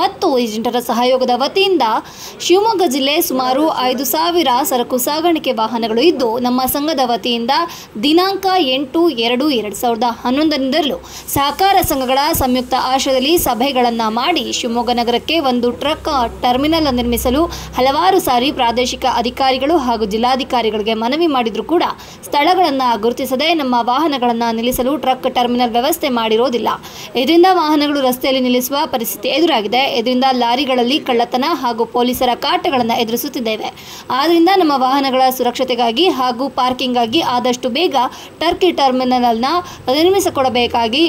ಮತ್ತು ಏಜೆಂಟರ ಸಹಯೋಗದ ವತಿಯಿಂದ ಶಿವಮೊಗ್ಗ ಜಿಲ್ಲೆ ಸುಮಾರು 5,000 ಸರಕು ಸಾಗಾಣಿಕೆ ವಾಹನಗಳು ಇದ್ದು, ನಮ್ಮ ಸಂಘದ ವತಿಯಿಂದ ದಿನಾಂಕ 8/2/2011ರಿಂದಲೂ ಸಹಕಾರ ಸಂಘಗಳ ಸಂಯುಕ್ತ ಆಶ್ರಯದಲ್ಲಿ ಸಭೆಗಳನ್ನು ಮಾಡಿ ಶಿವಮೊಗ್ಗ ನಗರಕ್ಕೆ ಒಂದು ಟ್ರಕ್ ಟರ್ಮಿನಲ್ ನಿರ್ಮಿಸಲು ಹಲವಾರು ಸಾರಿ ಪ್ರಾದೇಶಿಕ ಅಧಿಕಾರಿಗಳು ಹಾಗೂ ಜಿಲ್ಲಾಧಿಕಾರಿಗಳಿಗೆ ಮನವಿ ಮಾಡಿದರೂ ಕೂಡ ಸ್ಥಳಗಳನ್ನು ಗುರುತಿಸದೆ ನಮ್ಮ ವಾಹನಗಳನ್ನು ನಿಲ್ಲಿಸಲು ಟ್ರಕ್ ಟರ್ಮಿನಲ್ ವ್ಯವಸ್ಥೆ ಮಾಡಿರೋದಿಲ್ಲ. ಇದರಿಂದ ವಾಹನಗಳು ರಸ್ತೆಯಲ್ಲಿ ನಿಲ್ಲಿಸುವ ಪರಿಸ್ಥಿತಿ ಎದುರಾಗಿದೆ. ಇದರಿಂದ ಲಾರಿಗಳಲ್ಲಿ ಕಳ್ಳತನ ಹಾಗೂ ಪೊಲೀಸರ ಕಾಟಗಳನ್ನು ಎದುರಿಸುತ್ತಿದ್ದೇವೆ. ಆದ್ದರಿಂದ ನಮ್ಮ ವಾಹನಗಳ ಸುರಕ್ಷತೆಗಾಗಿ ಹಾಗೂ ಪಾರ್ಕಿಂಗ್ಗಾಗಿ ಆದಷ್ಟು ಬೇಗ ಟರ್ಕಿ ಟರ್ಮಿನಲ್ನ ನಿರ್ಮಿಸಿಕೊಡಬೇಕಾಗಿ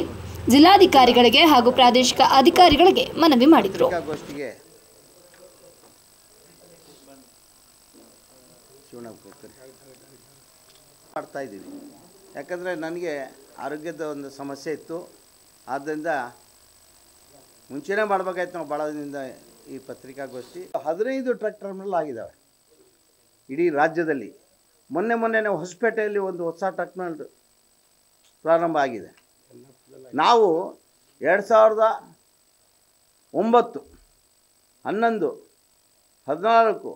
ಜಿಲ್ಲಾಧಿಕಾರಿಗಳಿಗೆ ಹಾಗೂ ಪ್ರಾದೇಶಿಕ ಅಧಿಕಾರಿಗಳಿಗೆ ಮನವಿ ಮಾಡಿದರು. ಮಾಡ್ತಾ ಇದ್ದೀವಿ. ಯಾಕಂದರೆ ನನಗೆ ಆರೋಗ್ಯದ ಒಂದು ಸಮಸ್ಯೆ ಇತ್ತು. ಆದ್ದರಿಂದ ಮುಂಚೆನೇ ಮಾಡಬೇಕಾಯ್ತು. ನಾವು ಭಾಳ ದಿನದಿಂದ ಈ ಪತ್ರಿಕಾಗೋಷ್ಠಿ 15 ಟ್ರಕ್ ಟರ್ಮಿನಲ್ ಆಗಿದ್ದಾವೆ ಇಡೀ ರಾಜ್ಯದಲ್ಲಿ. ಮೊನ್ನೆ ನಾವು ಹೊಸಪೇಟೆಯಲ್ಲಿ ಒಂದು ಹೊಸ ಟರ್ಮಿನಲ್ ಪ್ರಾರಂಭ ಆಗಿದೆ. ನಾವು 2009, 11, 14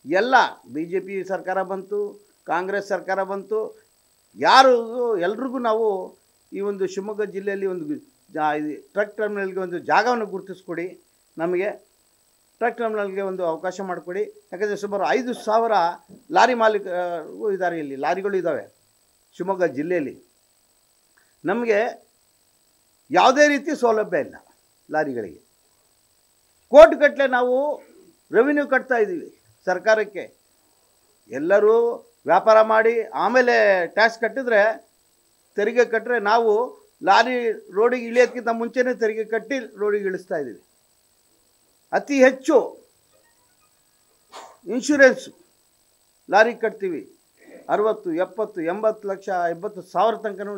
ಎಲ್ಲ BJP ಸರ್ಕಾರ ಬಂತು, ಕಾಂಗ್ರೆಸ್ ಸರ್ಕಾರ ಬಂತು, ಎಲ್ರಿಗೂ ನಾವು ಈ ಒಂದು ಶಿವಮೊಗ್ಗ ಜಿಲ್ಲೆಯಲ್ಲಿ ಒಂದು ಟ್ರಕ್ ಟರ್ಮಿನಲ್ಗೆ ಒಂದು ಜಾಗವನ್ನು ಗುರುತಿಸ್ಕೊಡಿ, ನಮಗೆ ಟ್ರಕ್ ಟರ್ಮಿನಲ್ಗೆ ಒಂದು ಅವಕಾಶ ಮಾಡಿಕೊಡಿ. ಯಾಕಂದರೆ ಸುಮಾರು 5,000 ಲಾರಿ ಮಾಲೀಕರು ಇದ್ದಾರೆ, ಇಲ್ಲಿ ಲಾರಿಗಳು ಇದ್ದಾವೆ ಶಿವಮೊಗ್ಗ ಜಿಲ್ಲೆಯಲ್ಲಿ. ನಮಗೆ ಯಾವುದೇ ರೀತಿ ಸೌಲಭ್ಯ ಇಲ್ಲ ಲಾರಿಗಳಿಗೆ. ಕೋಟಿಗಟ್ಟಲೆ ನಾವು ರೆವಿನ್ಯೂ ಕಟ್ತಾ ಇದ್ದೀವಿ ಸರ್ಕಾರಕ್ಕೆ. ಎಲ್ಲರೂ ವ್ಯಾಪಾರ ಮಾಡಿ ಆಮೇಲೆ ಟ್ಯಾಕ್ಸ್ ಕಟ್ಟಿದ್ರೆ, ತೆರಿಗೆ ಕಟ್ಟರೆ, ನಾವು ಲಾರಿ ರೋಡಿಗೆ ಇಳಿಯೋದಕ್ಕಿಂತ ಮುಂಚೆನೇ ತೆರಿಗೆ ಕಟ್ಟಿ ರೋಡಿಗೆ ಇಳಿಸ್ತಾ ಇದ್ದೀವಿ. ಅತಿ ಹೆಚ್ಚು ಇನ್ಶೂರೆನ್ಸು ಲಾರಿಗೆ ಕಟ್ತೀವಿ. 60, 70, 80 ಲಕ್ಷ, 80,000 ತನಕನೂ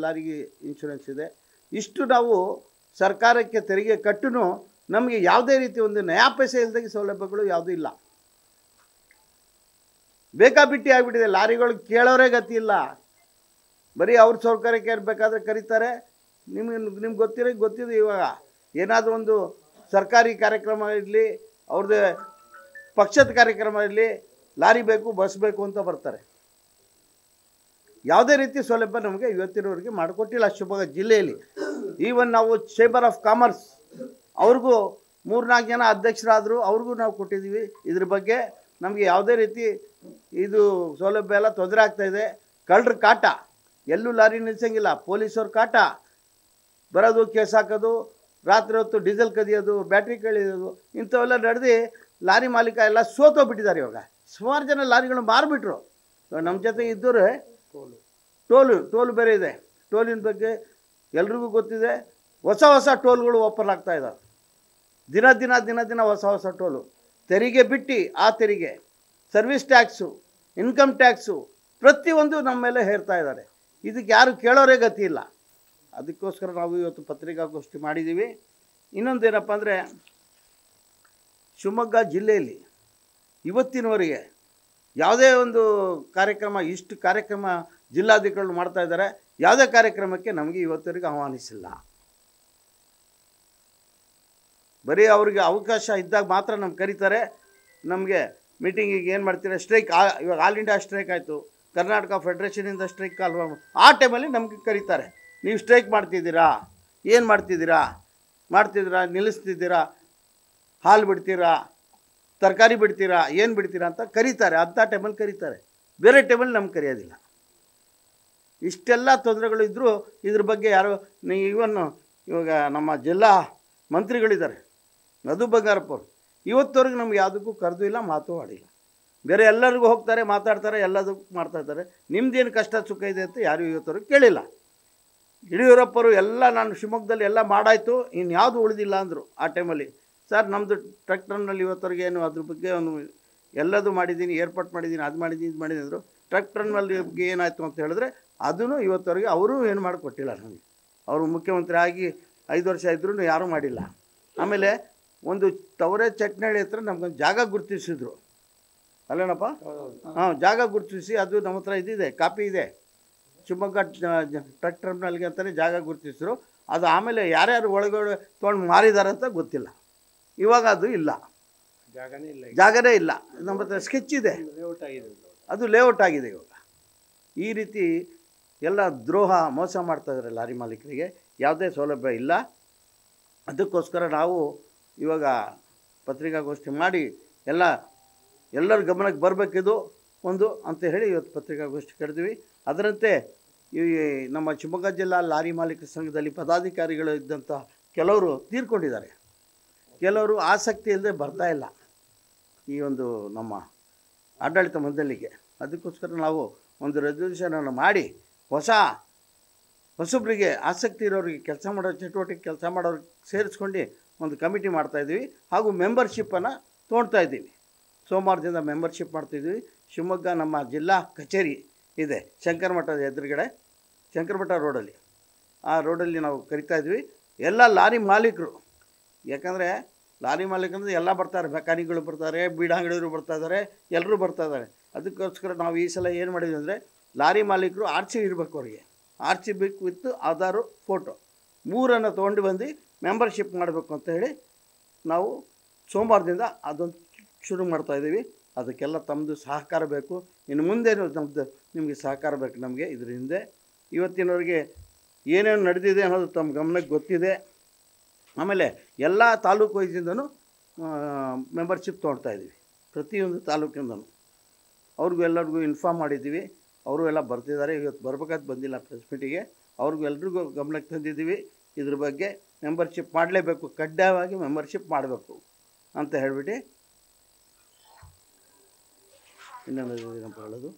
ಲಾರಿಗೆ ಇನ್ಶೂರೆನ್ಸ್ ಇದೆ. ಇಷ್ಟು ನಾವು ಸರ್ಕಾರಕ್ಕೆ ತೆರಿಗೆ ಕಟ್ಟೂ ನಮಗೆ ಯಾವುದೇ ರೀತಿ ಒಂದು ನಯಾ ಪೈಸೆ ಇಲ್ಲದಾಗೆ ಸೌಲಭ್ಯಗಳು ಯಾವುದೂ ಇಲ್ಲ. ಬೇಕಾಬಿಟ್ಟಿ ಆಗಿಬಿಟ್ಟಿದೆ. ಲಾರಿಗಳಿಗೆ ಕೇಳೋರೇ ಗತಿ ಇಲ್ಲ. ಬರೀ ಅವ್ರ ಸೌಕರ್ಯಕ್ಕೆ ಬೇಕಾದರೆ ಕರೀತಾರೆ. ನಿಮ್ಗೆ ಗೊತ್ತಿದೆ. ಇವಾಗ ಏನಾದರೂ ಒಂದು ಸರ್ಕಾರಿ ಕಾರ್ಯಕ್ರಮ ಇರಲಿ, ಅವ್ರದ್ದೇ ಪಕ್ಷದ ಕಾರ್ಯಕ್ರಮ ಇರಲಿ, ಲಾರಿ ಬೇಕು, ಬಸ್ ಬೇಕು ಅಂತ ಬರ್ತಾರೆ. ಯಾವುದೇ ರೀತಿ ಸೌಲಭ್ಯ ನಮಗೆ ಇವತ್ತಿನವರೆಗೆ ಮಾಡಿಕೊಟ್ಟಿಲ್ಲ ಶಿವಮೊಗ್ಗ ಜಿಲ್ಲೆಯಲ್ಲಿ. ಈವನ್ ನಾವು ಚೇಂಬರ್ ಆಫ್ ಕಾಮರ್ಸ್ ಅವ್ರಿಗೂ 3-4 ಜನ ಅಧ್ಯಕ್ಷರಾದರು, ಅವ್ರಿಗೂ ನಾವು ಕೊಟ್ಟಿದ್ದೀವಿ. ಇದ್ರ ಬಗ್ಗೆ ನಮಗೆ ಯಾವುದೇ ರೀತಿ ಇದು ಸೌಲಭ್ಯ ಎಲ್ಲ ತೊಂದರೆ ಆಗ್ತಾಯಿದೆ. ಕಳ್ಳರ ಕಾಟ, ಎಲ್ಲೂ ಲಾರಿ ನಿಲ್ಲಿಸಂಗಿಲ್ಲ. ಪೊಲೀಸವ್ರ ಕಾಟ, ಬರೋದು, ಕೇಸ್ ಹಾಕೋದು, ರಾತ್ರಿ ಹೊತ್ತು ಡೀಸೆಲ್ ಕದಿಯೋದು, ಬ್ಯಾಟ್ರಿ ಕಳಿಯೋದು, ಇಂಥವೆಲ್ಲ ನಡೆದು ಲಾರಿ ಮಾಲೀಕ ಎಲ್ಲ ಸೋತೋಗ್ಬಿಟ್ಟಿದ್ದಾರೆ. ಇವಾಗ ಸುಮಾರು ಜನ ಲಾರಿಗಳು ಮಾರಿಬಿಟ್ರು. ನಮ್ಮ ಜೊತೆ ಇದ್ದವರು ಟೋಲು ಬೇರೆ ಇದೆ. ಟೋಲಿನ ಬಗ್ಗೆ ಎಲ್ರಿಗೂ ಗೊತ್ತಿದೆ. ಹೊಸ ಟೋಲ್ಗಳು ಓಪನ್ ಆಗ್ತಾ ಇದ್ದಾವೆ. ದಿನ ಹೊಸ ಟೋಲು. ತೆರಿಗೆ ಬಿಟ್ಟು ಆ ತೆರಿಗೆ, ಸರ್ವಿಸ್ ಟ್ಯಾಕ್ಸು, ಇನ್ಕಮ್ ಟ್ಯಾಕ್ಸು ಪ್ರತಿಯೊಂದು ನಮ್ಮ ಮೇಲೆ ಹೇರ್ತಾ ಇದ್ದಾರೆ. ಇದಕ್ಕೆ ಯಾರು ಕೇಳೋರೇ ಗತಿ ಇಲ್ಲ. ಅದಕ್ಕೋಸ್ಕರ ನಾವು ಇವತ್ತು ಪತ್ರಿಕಾಗೋಷ್ಠಿ ಮಾಡಿದ್ದೀವಿ. ಇನ್ನೊಂದೇನಪ್ಪ ಅಂದರೆ, ಶಿವಮೊಗ್ಗ ಜಿಲ್ಲೆಯಲ್ಲಿ ಇವತ್ತಿನವರೆಗೆ ಯಾವುದೇ ಒಂದು ಕಾರ್ಯಕ್ರಮ, ಇಷ್ಟು ಕಾರ್ಯಕ್ರಮ ಜಿಲ್ಲಾಧಿಕಾರಿಗಳು ಮಾಡ್ತಾ ಇದ್ದಾರೆ, ಯಾವುದೇ ಕಾರ್ಯಕ್ರಮಕ್ಕೆ ನಮಗೆ ಇವತ್ತವರೆಗೆ ಆಹ್ವಾನಿಸಿಲ್ಲ. ಬರೀ ಅವ್ರಿಗೆ ಅವಕಾಶ ಇದ್ದಾಗ ಮಾತ್ರ ನಮ್ಗೆ ಕರೀತಾರೆ. ನಮಗೆ ಮೀಟಿಂಗಿಗೆ ಏನು ಮಾಡ್ತೀರಾ, ಸ್ಟ್ರೈಕ್, ಇವಾಗ ಆಲ್ ಇಂಡಿಯಾ ಸ್ಟ್ರೈಕ್ ಆಯಿತು, ಕರ್ನಾಟಕ ಫೆಡ್ರೇಷನಿಂದ ಸ್ಟ್ರೈಕ್ ಆ ಟೈಮಲ್ಲಿ ನಮಗೆ ಕರೀತಾರೆ. ನೀವು ಸ್ಟ್ರೈಕ್ ಮಾಡ್ತಿದ್ದೀರಾ, ಏನು ಮಾಡ್ತಿದ್ದೀರಾ, ನಿಲ್ಲಿಸ್ತಿದ್ದೀರಾ, ಹಾಲು ಬಿಡ್ತೀರಾ, ತರಕಾರಿ ಬಿಡ್ತೀರಾ, ಏನು ಬಿಡ್ತೀರಾ ಅಂತ ಕರೀತಾರೆ. ಅಂಥ ಟೈಮಲ್ಲಿ ಕರೀತಾರೆ. ಬೇರೆ ಟೈಮಲ್ಲಿ ನಮ್ಗೆ ಕರೆಯೋದಿಲ್ಲ. ಇಷ್ಟೆಲ್ಲ ತೊಂದರೆಗಳು ಇದ್ದರೂ ಇದ್ರ ಬಗ್ಗೆ ಯಾರು, ಇವಾಗ ನಮ್ಮ ಜಿಲ್ಲಾ ಮಂತ್ರಿಗಳಿದ್ದಾರೆ, ಮಧು ಬಂಗಾರಪ್ಪ ಅವರು, ಇವತ್ತವರೆಗೆ ನಮ್ಗೆ ಯಾವುದಕ್ಕೂ ಕರೆದು ಇಲ್ಲ, ಮಾತು ಆಡಿಲ್ಲ. ಬೇರೆ ಎಲ್ಲರಿಗೂ ಹೋಗ್ತಾರೆ, ಮಾತಾಡ್ತಾರೆ, ಎಲ್ಲದಕ್ಕೂ ಮಾಡ್ತಾಯಿದ್ದಾರೆ. ನಿಮ್ದೇನು ಕಷ್ಟ ಸುಖ ಇದೆ ಅಂತ ಯಾರು ಇವತ್ತವರೆಗೆ ಕೇಳಿಲ್ಲ. ಯಡಿಯೂರಪ್ಪರು ಎಲ್ಲ ನಾನು ಶಿವಮೊಗ್ಗದಲ್ಲಿ ಎಲ್ಲ ಮಾಡಾಯಿತು, ಇನ್ಯಾವುದು ಉಳಿದಿಲ್ಲ ಅಂದರು ಆ ಟೈಮಲ್ಲಿ. ಸರ್, ನಮ್ಮದು ಟ್ರಕ್ ಟರ್ಮಿನಲ್ ಇವತ್ತವರೆಗೆ ಏನು ಅದ್ರ ಬಗ್ಗೆ ಒಂದು ಎಲ್ಲದೂ ಮಾಡಿದ್ದೀನಿ, ಏರ್ಪಾಟ್ ಮಾಡಿದ್ದೀನಿ, ಅದು ಮಾಡಿದ್ದೀನಿ, ಇದು ಮಾಡಿದ್ದೀನಿ ಅಂದರು. ಟ್ರಕ್ ಟರ್ಮಿನಲ್ ಬಗ್ಗೆ ಏನಾಯಿತು ಅಂತ ಹೇಳಿದ್ರೆ ಅದನ್ನು ಇವತ್ತವರೆಗೆ ಅವರು ಏನು ಮಾಡಿಕೊಟ್ಟಿಲ್ಲ ನಮಗೆ. ಅವರು ಮುಖ್ಯಮಂತ್ರಿ ಆಗಿ 5 ವರ್ಷ ಇದ್ರೂ ಯಾರೂ ಮಾಡಿಲ್ಲ. ಆಮೇಲೆ ಒಂದು ತವರೆ ಚಟ್ನಳ್ಳಿ ಹತ್ರ ನಮ್ಗೊಂದು ಜಾಗ ಗುರುತಿಸಿದ್ರು ಅಲ್ಲೇನಪ್ಪ? ಜಾಗ ಗುರುತಿಸಿ ಅದು ನಮ್ಮ ಹತ್ರ ಇದಿದೆ, ಕಾಪಿ ಇದೆ. ಶಿವಮೊಗ್ಗ ಟ್ರಕ್ ಟರ್ಮಿನಲ್ಗೆ ಅಂತಲೇ ಜಾಗ ಗುರುತಿಸಿದ್ರು. ಅದು ಆಮೇಲೆ ಯಾರ್ಯಾರು ಒಳಗಡೆ ತೊಗೊಂಡು ಮಾರಿದ್ದಾರೆ ಅಂತ ಗೊತ್ತಿಲ್ಲ. ಇವಾಗ ಅದು ಇಲ್ಲ, ಜಾಗನೇ ಇಲ್ಲ. ನಮ್ಮ ಹತ್ರ ಸ್ಕೆಚ್ ಇದೆ, ಅದು ಲೇಔಟ್ ಆಗಿದೆ ಇವಾಗ. ಈ ರೀತಿ ಎಲ್ಲ ದ್ರೋಹ ಮೋಸ ಮಾಡ್ತಾಯಿದ್ದಾರೆ ಲಾರಿ ಮಾಲೀಕರಿಗೆ, ಯಾವುದೇ ಸೌಲಭ್ಯ ಇಲ್ಲ. ಅದಕ್ಕೋಸ್ಕರ ನಾವು ಇವಾಗ ಪತ್ರಿಕಾಗೋಷ್ಠಿ ಮಾಡಿ ಎಲ್ಲರ ಗಮನಕ್ಕೆ ಬರಬೇಕಿದು ಒಂದು ಅಂತ ಹೇಳಿ ಇವತ್ತು ಪತ್ರಿಕಾಗೋಷ್ಠಿ ಕರೆದ್ವಿ. ಅದರಂತೆ ಈ ನಮ್ಮ ಶಿವಮೊಗ್ಗ ಜಿಲ್ಲಾ ಲಾರಿ ಮಾಲೀಕರ ಸಂಘದಲ್ಲಿ ಪದಾಧಿಕಾರಿಗಳು ಇದ್ದಂಥ ಕೆಲವರು ತೀರ್ಕೊಂಡಿದ್ದಾರೆ, ಕೆಲವರು ಆಸಕ್ತಿ ಇಲ್ಲದೆ ಬರ್ತಾಯಿಲ್ಲ ಈ ಒಂದು ನಮ್ಮ ಆಡಳಿತ ಮಂಡಳಿಗೆ. ಅದಕ್ಕೋಸ್ಕರ ನಾವು ಒಂದು ರೆಸಲ್ಯೂಷನನ್ನು ಮಾಡಿ ಹೊಸಬ್ರಿಗೆ ಆಸಕ್ತಿ ಇರೋರಿಗೆ ಕೆಲಸ ಮಾಡೋ ಚಟುವಟಿಕೆ ಕೆಲಸ ಮಾಡೋರಿಗೆ ಸೇರಿಸ್ಕೊಂಡು ಒಂದು ಕಮಿಟಿ ಮಾಡ್ತಾಯಿದ್ದೀವಿ. ಹಾಗೂ ಮೆಂಬರ್ಶಿಪ್ಪನ್ನು ತೊಗೊಳ್ತಾ ಇದ್ದೀವಿ. ಸೋಮವಾರದಿಂದ ಮೆಂಬರ್ಶಿಪ್ ಮಾಡ್ತಾಯಿದ್ದೀವಿ. ಶಿವಮೊಗ್ಗ ನಮ್ಮ ಜಿಲ್ಲಾ ಕಚೇರಿ ಇದೆ ಶಂಕರಮಠದ ಎದುರುಗಡೆ, ಶಂಕರಮಠ ರೋಡಲ್ಲಿ, ಆ ರೋಡಲ್ಲಿ ನಾವು ಕರಿತಾಯಿದ್ವಿ. ಎಲ್ಲ ಲಾರಿ ಮಾಲೀಕರು, ಯಾಕಂದರೆ ಲಾರಿ ಮಾಲೀಕರಂದ್ರೆ ಎಲ್ಲ ಬರ್ತಾರೆ, ಮೆಕ್ಯಾನಿಕ್ಗಳು ಬರ್ತಾರೆ, ಬೀಡಾಂಗಡಿಯವರು ಬರ್ತಾಯಿದ್ದಾರೆ, ಎಲ್ಲರೂ ಬರ್ತಾಯಿದ್ದಾರೆ. ಅದಕ್ಕೋಸ್ಕರ ನಾವು ಈ ಸಲ ಏನು ಮಾಡಿದ್ವಿ ಅಂದರೆ ಲಾರಿ ಮಾಲೀಕರು RC ಇರಬೇಕು, ಅವರಿಗೆ RC ಬೇಕು ವಿತ್ ಆಧಾರು ಫೋಟೋ 3 ತೊಗೊಂಡು ಬಂದು ಮೆಂಬರ್ಶಿಪ್ ಮಾಡಬೇಕು ಅಂತ ಹೇಳಿ ನಾವು ಸೋಮವಾರದಿಂದ ಅದೊಂದು ಶುರು ಮಾಡ್ತಾಯಿದ್ದೀವಿ. ಅದಕ್ಕೆಲ್ಲ ತಮ್ಮದು ಸಹಕಾರ ಬೇಕು. ಇನ್ನು ಮುಂದೆ ನಮ್ಮದು ನಿಮಗೆ ಸಹಕಾರ ಬೇಕು. ನಮಗೆ ಇದ್ರ ಹಿಂದೆ ಇವತ್ತಿನವರೆಗೆ ಏನೇನು ನಡೆದಿದೆ ಅನ್ನೋದು ತಮ್ಮ ಗಮನಕ್ಕೆ ಗೊತ್ತಿದೆ. ಆಮೇಲೆ ಎಲ್ಲ ತಾಲೂಕು ವೈಸಿಂದನೂ ಮೆಂಬರ್ಶಿಪ್ ತೊಗೊಳ್ತಾಯಿದ್ದೀವಿ, ಪ್ರತಿಯೊಂದು ತಾಲೂಕಿಂದನೂ. ಅವ್ರಿಗೂ ಎಲ್ಲರಿಗೂ ಇನ್ಫಾರ್ಮ್ ಮಾಡಿದ್ದೀವಿ, ಅವರು ಎಲ್ಲ ಬರ್ತಿದ್ದಾರೆ. ಇವತ್ತು ಬರ್ಬೇಕಾದ್ ಬಂದಿಲ್ಲ ಪ್ರೆಸ್ ಮೀಟಿಗೆ. ಅವ್ರಿಗೂ ಎಲ್ರಿಗೂ ಗಮನಕ್ಕೆ ತಂದಿದ್ದೀವಿ. ಇದ್ರ ಬಗ್ಗೆ ಮೆಂಬರ್ಶಿಪ್ ಮಾಡಲೇಬೇಕು, ಕಡ್ಡಾಯವಾಗಿ ಮೆಂಬರ್ಶಿಪ್ ಮಾಡಬೇಕು ಅಂತ ಹೇಳಿಬಿಟ್ಟು ಇನ್ನೊಂದು ಹೇಳೋದು.